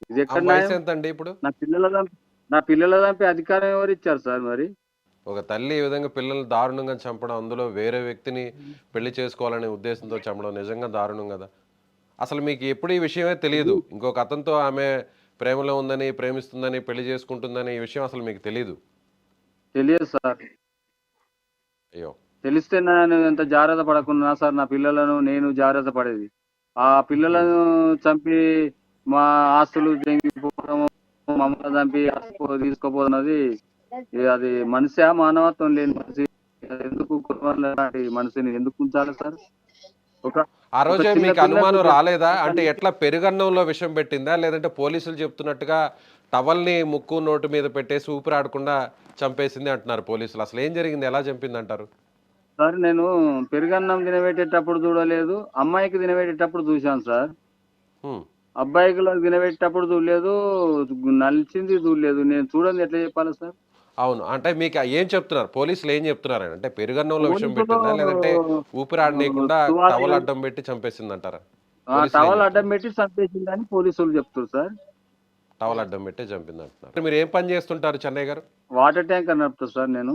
ఇది ఎక్కడ ఆమె వయసు న్యాయం? ఎంత అండి ఇప్పుడు? నా పిల్లల చంపి నా పిల్లల చంపే అధికారం ఎవరిచ్చారు సార్ మరి? ఒక తల్లి ఈ విధంగా పిల్లల్ని దారుణంగా చంపడం, అందులో వేరే వ్యక్తిని పెళ్లి చేసుకోవాలనే ఉద్దేశంతో చంపడం నిజంగా దారుణం గదా! అసలు మీకు ఎప్పుడు ఈ విషయమే ఇది తెలీదు. ఇంకొక అతనితో ఆమె ప్రేమలో ఉందని, ప్రేమిస్తుందని, పెళ్లి చేసుకుంటుందని ఈ విషయం అసలు మీకు తెలీదు. తెలియదు సార్. అయ్యో! తెలిస్తే నేను ఎంత జాగ్రత్త పడకున్నా సార్ నా పిల్లలను నేను జాగ్రత్త పడేది. ఆ హ్మ్. పిల్లలను చంపి మా ఆస్తులు తెంగిపోవడము, మమ్మల్ని చంపి తీసుకుపోతున్నది అది మనిషా? మానవత్వం లేని మనిషి. ఎందుకు కుటుంబంలో లాంటి మనిషిని ఎందుకు ఉంచాలి సార్? ఒక ఆ ఒక రోజే చిన్న మీకు పిల్లకు అనుమానం రాలేదా? అంటే చంపడానికి ఎట్లా పెరుగన్నంలో విషం పెట్టిందా? లేదంటే పోలీసులు చెప్తున్నట్టుగా టవల్‌ని ముక్కు, నోటి మీద పెట్టేసి ఊపిరాడకుండా చంపేసింది అంటున్నారు పోలీసులు. అసలేం జరిగింది? ఎలా చంపిందంటారు? సార్ నేను పెరుగన్నం తినబెట్టేటప్పుడు చూడలేదు. అమ్మాయికి తినబెట్టేటప్పుడు చూశాను సార్. హ్మ్. అబ్బాయికి తినబెట్టేటప్పుడు చూడలేదు. నలిచింది చూడలేదు. నేను చూడంది ఎట్లా చెప్పాలి సార్? అవును. అంటే మీకు ఏం చెప్తున్నారు? పోలీసులు ఏం చెప్తున్నారని? అంటే పెరుగన్నంలో విషం పోలీసులు పెట్టిందా? లేదంటే ఊపిరాడనీయకుండా తువాలు టవల్ అడ్డం పెట్టి చంపేసిందంటారా? పోలీసులు ఏం టవల్ అడ్డం చెప్తున్నారు? పెట్టి చంపేసిందని పోలీసులు చెప్తుర్రు సార్. టవల్ అడ్డం పెట్టి చంపిందంటున్నారు. మీరు ఏం పని చేస్తుంటారు చెన్నై గారు? వాటర్ ట్యాంకర్ నడుపుతా సార్ నేను.